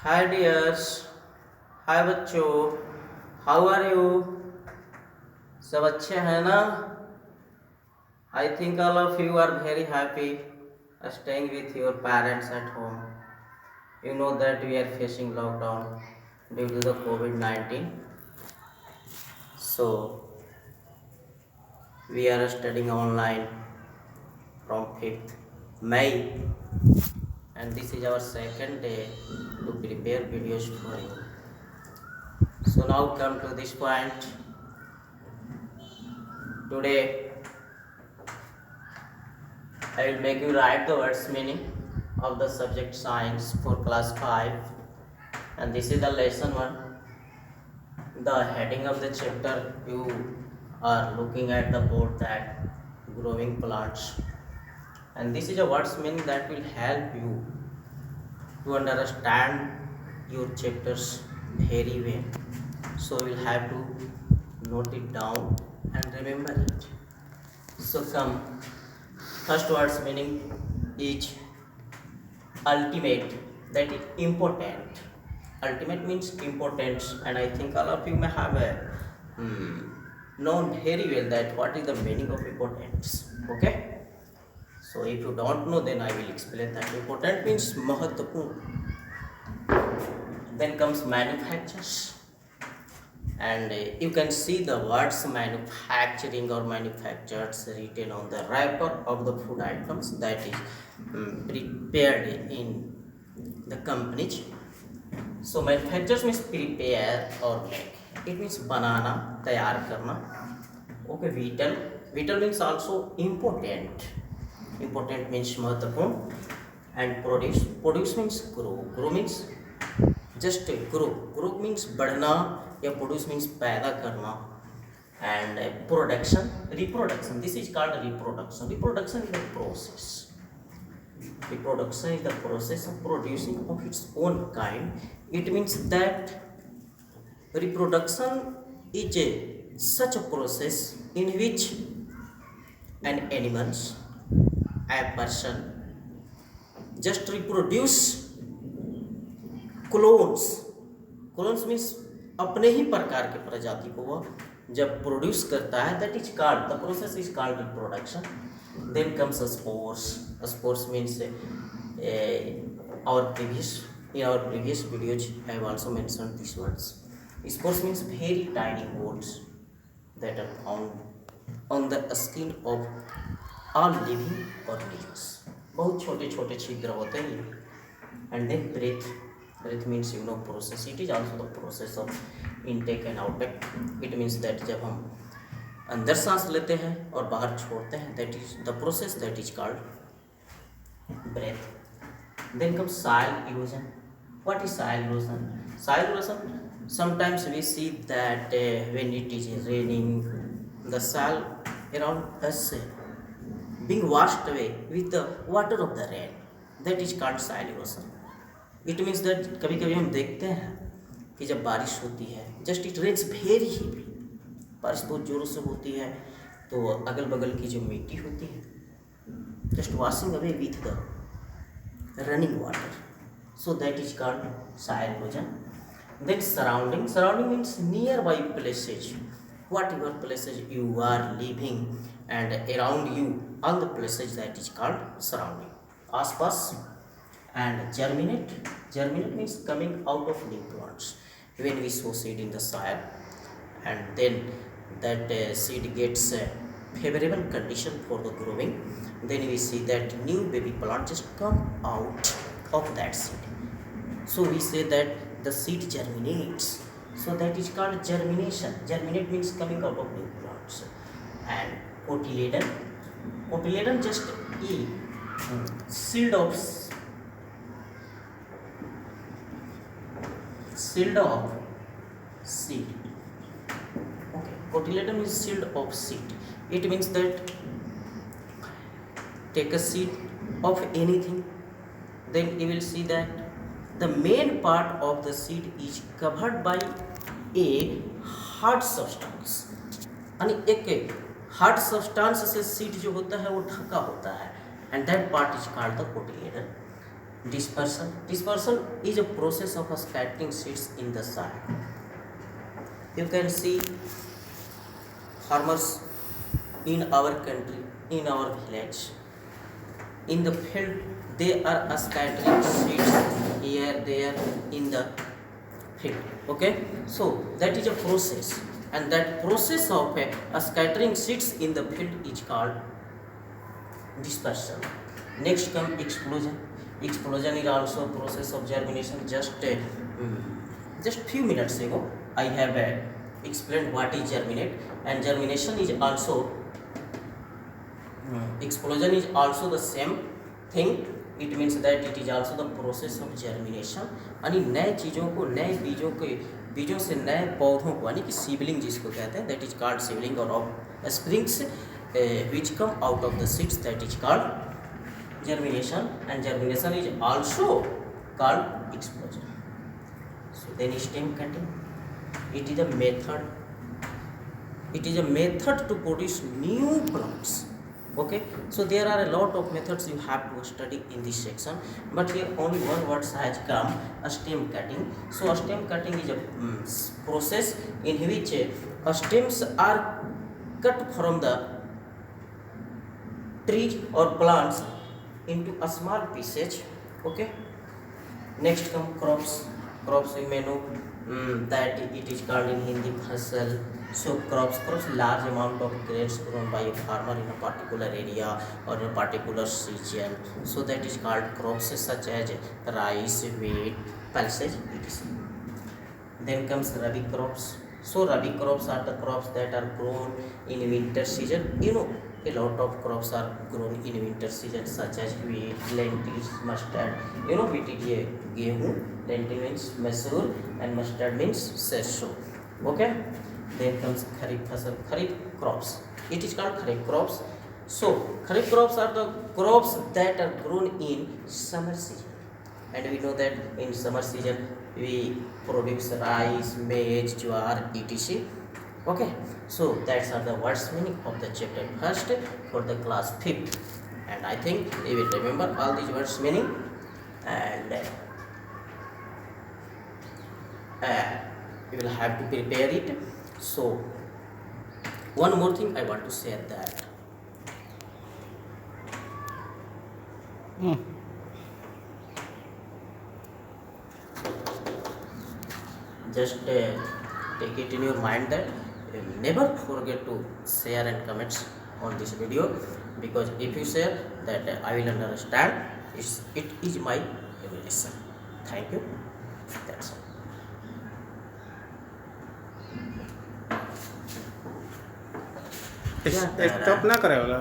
हाय dears. Hi बच्चों। How are you? सब अच्छे हैं ना? I think all of you are very happy staying with your parents at home. You know that we are facing lockdown due to the COVID-19. So we are studying online from 5th May, and this is our second day to prepare videos for you. So now come to this point. Today I will make you write the words meaning of the subject science for class 5, and this is the lesson 1. The heading of the chapter you are looking at the board, that growing plants, and this is a words meaning that will help you to understand your chapters very well. So you will have to note it down and remember it. So come, first words meaning is ultimate, that is important. Ultimate means importance, and I think all of you may have known very well that what is the meaning of importance. Okay, so if you don't know, then I will explain that. Important means mahatvapurn. Then comes manufactures, and you can see the words manufacturing or manufactures written on the wrapper of the food items that is prepared in the companies. So manufactures means prepare or make. It means banana, तैयार करना. Okay, vital. Vital means also important. Important means महत्वपूर्ण. And produce. Produce means grow. Grow means just grow. Grow means बढ़ना, या produce means पैदा करना. And production, reproduction. This is called reproduction. Reproduction is the process. Reproduction is the process of producing of its own kind. It means that reproduction is such a process in which an animals, a person just reproduce clones. Clones means अपने ही प्रकार के प्रजाति को वह जब produce करता है, that is called, the process is called reproduction. Then comes spores. Spores means our previous in our previous videos I have also mentioned these words. Spores means very tiny holes that are found on the skin of all living organisms. बहुत छोटे छोटे छिद्र होते हैं. And then breath. Breath means process. It is also the process of intake and outtake. It means that जब हम अंदर सांस लेते हैं और बाहर छोड़ते हैं, that is the process that is called breath. Then comes soil erosion. What is soil erosion? Soil erosion, sometimes we see that when it is raining, the soil around us being washed away with the water of the rain. That is called soil erosion. It means that कभी कभी हम देखते हैं कि जब बारिश होती है, just it rains very heavy, बारिश बहुत ज़ोरों से होती है, तो अगल बगल की जो मिट्टी होती है just washing away with the running water. So that is called soil erosion. Then surrounding. Surrounding means nearby places, whatever places you are living and around you, all the places, that is called surrounding. Aspas. And germinate. Germinate means coming out of new plants. When we sow seed in the soil, and then that seed gets a favorable condition for the growing, then we see that new baby plant just come out of that seed. So we say that the seed germinates. So that is called germination. Germinate means coming out of new plants. And cotyledon. Cotyledon just a shield of seed. Okay, cotyledon is shield of seed. It means that take a seed of anything, then you will see that the main part of the seed is covered by a hard substance. यानी एक hard substance से seed जो होता है वो ढका होता है, and that part is called the cotyledon. Dispersal is a process of scattering seeds in the soil. You can see farmers in our country, in our village, in the field, they are scattering seeds here, there, in the field. Okay, so that is a process, and that process of scattering seeds in the field is called dispersal. Next come explosion. Explosion is also a process of germination. Just few minutes ago I have explained what is germinate, and germination is also explosion is also the same thing. It means that it is also the process of germination, यानी नए चीज़ों को, नए बीजों से नए पौधों को, यानी कि सीवलिंग जिसको कहते हैं, that is called सीवलिंग, और of springs which come out of the seeds, that is called germination, and germination is also called explosion. So then stem cutting, it is a method to produce new plants. Okay, so there are a lot of methods you have to study in this section, but here only one word has come, stem cutting. So stem cutting is a process in which stems are cut from the trees or plants into a small pieces. Okay, next come crops. You may know that it is called in Hindi fasal. So crops large amount of grains grown by a farmer in a particular area or in a particular region, so that is called crops, such as rice, wheat, pulses, etc. Then comes rabi crops. So rabi crops are the crops that are grown in winter season. A lot of crops are grown in winter season, such as wheat, lentils, mustard. Wheat is gehu, lentil means masoor, and mustard means sarson. Okay. Then comes kharif crops. It is called kharif crops. So kharif crops are the crops that are grown in summer season, and we know that in summer season we produce rice, maize, jowar, etc. Okay, so that's are the words meaning of the chapter first for the class 5th, and I think you will remember all these words meaning, and you will have to prepare it. So one more thing I want to say that just take it in your mind that never forget to share and comments on this video, because if you share that I will understand, it is my lesson. Thank you. That's all. Stop ना करे वाला